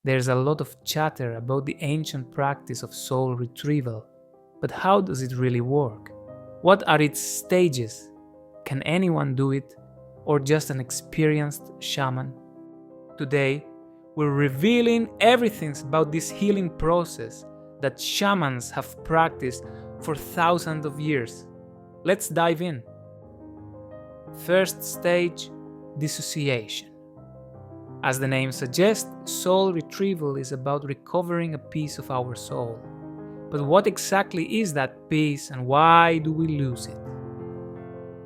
There's a lot of chatter about the ancient practice of soul retrieval, but how does it really work? What are its stages? Can anyone do it, or just an experienced shaman? Today, we're revealing everything about this healing process that shamans have practiced for thousands of years. Let's dive in. First stage, dissociation. As the name suggests, soul retrieval is about recovering a piece of our soul. But what exactly is that piece and why do we lose it?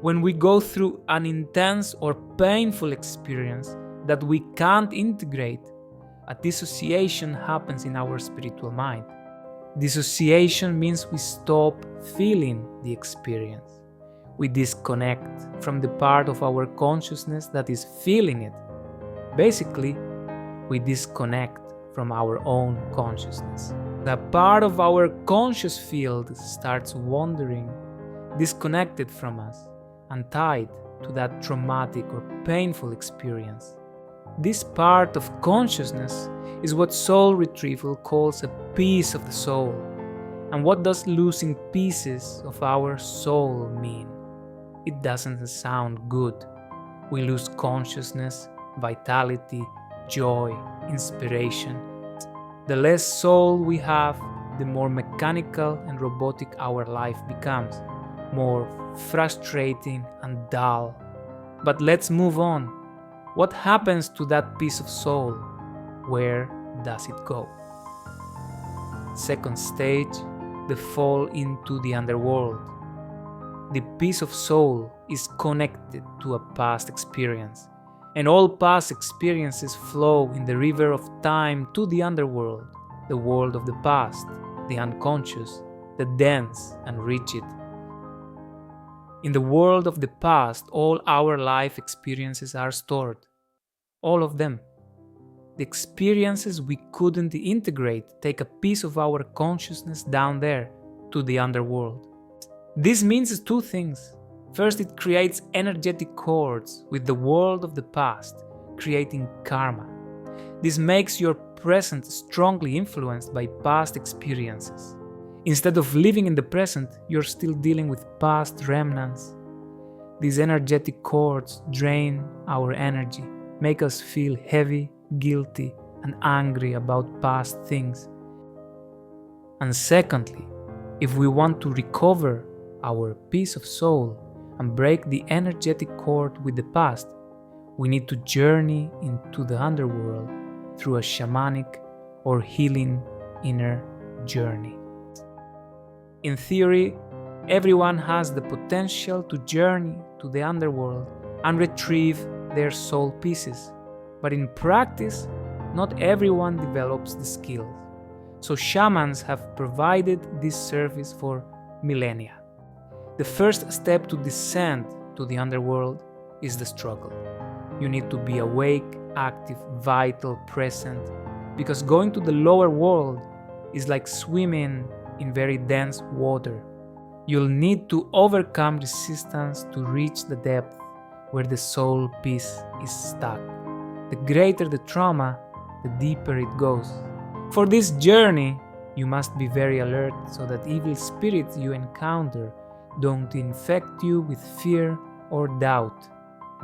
When we go through an intense or painful experience that we can't integrate, a dissociation happens in our spiritual mind. Dissociation means we stop feeling the experience. We disconnect from the part of our consciousness that is feeling it. Basically, we disconnect from our own consciousness. The part of our conscious field starts wandering, disconnected from us, and tied to that traumatic or painful experience. This part of consciousness is what soul retrieval calls a piece of the soul. And what does losing pieces of our soul mean? It doesn't sound good. We lose consciousness, vitality, joy, inspiration. The less soul we have, the more mechanical and robotic our life becomes, more frustrating and dull. But let's move on. What happens to that piece of soul? Where does it go? Second stage, the fall into the underworld. The piece of soul is connected to a past experience, and all past experiences flow in the river of time to the underworld, the world of the past, the unconscious, the dense and rigid. In the world of the past, all our life experiences are stored. All of them. The experiences we couldn't integrate take a piece of our consciousness down there to the underworld. This means two things. First, it creates energetic cords with the world of the past, creating karma. This makes your present strongly influenced by past experiences. Instead of living in the present, you're still dealing with past remnants. These energetic cords drain our energy, make us feel heavy, guilty, and angry about past things. And secondly, if we want to recover our piece of soul and break the energetic cord with the past, we need to journey into the underworld through a shamanic or healing inner journey. In theory, everyone has the potential to journey to the underworld and retrieve their soul pieces, but in practice, not everyone develops the skills. So shamans have provided this service for millennia. The first step to descend to the underworld is the struggle. You need to be awake, active, vital, present, because going to the lower world is like swimming in very dense water. You'll need to overcome resistance to reach the depth where the soul piece is stuck. The greater the trauma, the deeper it goes. For this journey, you must be very alert so that evil spirits you encounter don't infect you with fear or doubt,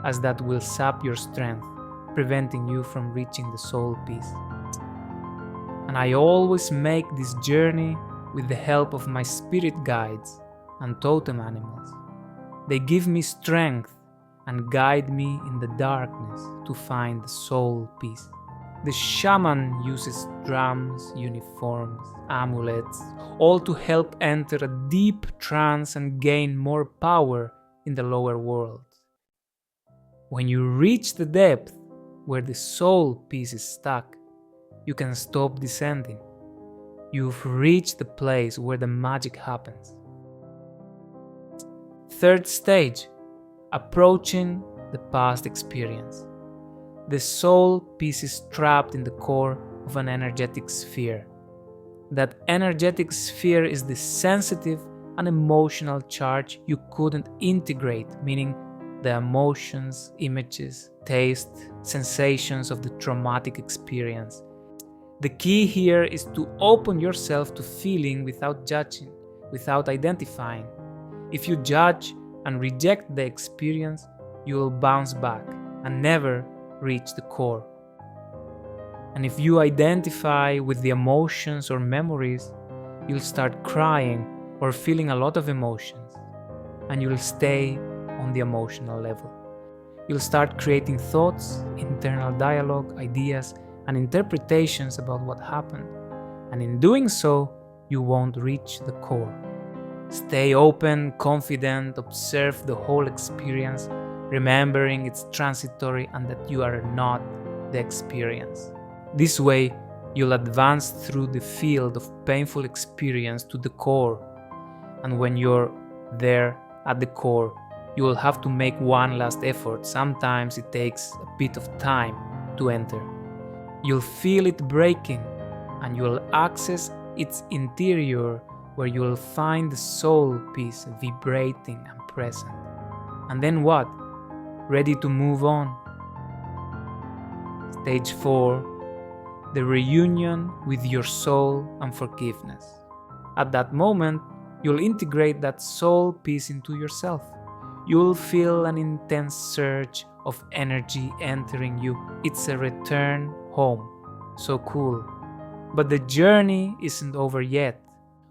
as that will sap your strength, preventing you from reaching the soul peace. And I always make this journey with the help of my spirit guides and totem animals. They give me strength and guide me in the darkness to find the soul peace. The shaman uses drums, uniforms, amulets, all to help enter a deep trance and gain more power in the lower world. When you reach the depth where the soul piece is stuck, you can stop descending. You've reached the place where the magic happens. Third stage, approaching the past experience. The soul piece is trapped in the core of an energetic sphere. That energetic sphere is the sensitive and emotional charge you couldn't integrate, meaning the emotions, images, taste, sensations of the traumatic experience. The key here is to open yourself to feeling without judging, without identifying. If you judge and reject the experience, you will bounce back and never reach the core. And if you identify with the emotions or memories, you'll start crying or feeling a lot of emotions, and you'll stay on the emotional level. You'll start creating thoughts, internal dialogue, ideas, and interpretations about what happened, and in doing so, you won't reach the core. Stay open, confident, observe the whole experience, remembering it's transitory and that you are not the experience. This way, you'll advance through the field of painful experience to the core, and when you're there at the core, you will have to make one last effort. Sometimes it takes a bit of time to enter. You'll feel it breaking, and you'll access its interior, where you will find the soul piece vibrating and present. And then what? Ready to move on. Stage 4. The reunion with your soul and forgiveness. At that moment, you'll integrate that soul piece into yourself. You'll feel an intense surge of energy entering you. It's a return home. So cool. But the journey isn't over yet.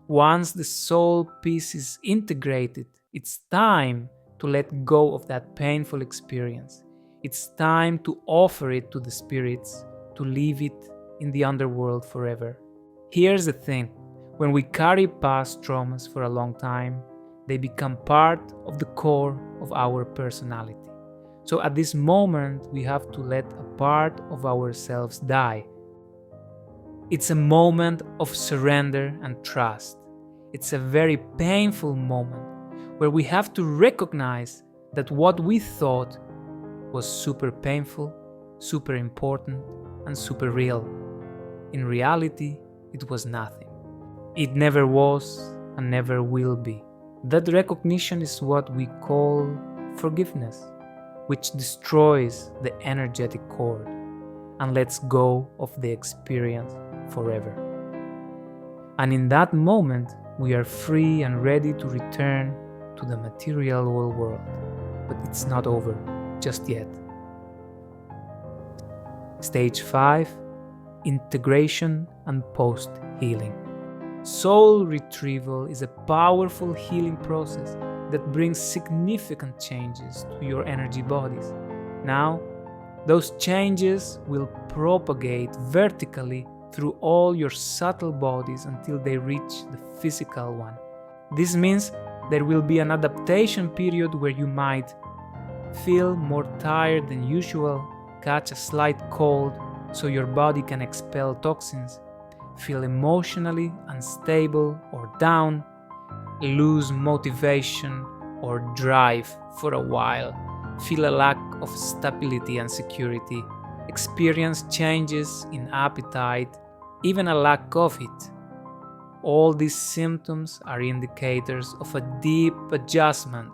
Once the soul piece is integrated, it's time to let go of that painful experience. It's time to offer it to the spirits, to leave it in the underworld forever. Here's the thing. When we carry past traumas for a long time, they become part of the core of our personality. So at this moment, we have to let a part of ourselves die. It's a moment of surrender and trust. It's a very painful moment where we have to recognize that what we thought was super painful, super important, and super real. In reality, it was nothing. It never was and never will be. That recognition is what we call forgiveness, which destroys the energetic cord and lets go of the experience forever. And in that moment, we are free and ready to return to the material world. But it's not over just yet. Stage 5. Integration and post-healing. Soul retrieval is a powerful healing process that brings significant changes to your energy bodies. Now, those changes will propagate vertically through all your subtle bodies until they reach the physical one. This means there will be an adaptation period where you might feel more tired than usual, catch a slight cold so your body can expel toxins, feel emotionally unstable or down, lose motivation or drive for a while, feel a lack of stability and security, experience changes in appetite, even a lack of it. All these symptoms are indicators of a deep adjustment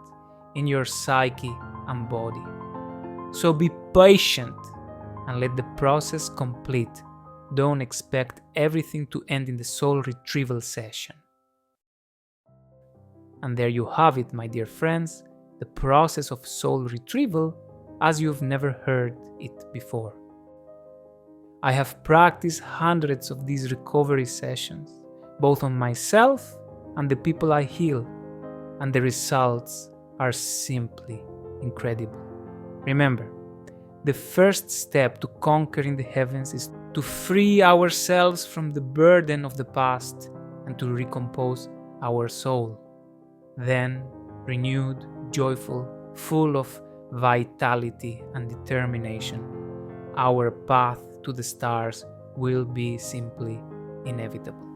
in your psyche and body. So be patient and let the process complete. Don't expect everything to end in the soul retrieval session. And there you have it, my dear friends, the process of soul retrieval as you've never heard it before. I have practiced hundreds of these recovery sessions, both on myself and the people I heal, and the results are simply incredible. Remember, the first step to conquering the heavens is to free ourselves from the burden of the past and to recompose our soul. Then, renewed, joyful, full of vitality and determination, our path to the stars will be simply inevitable.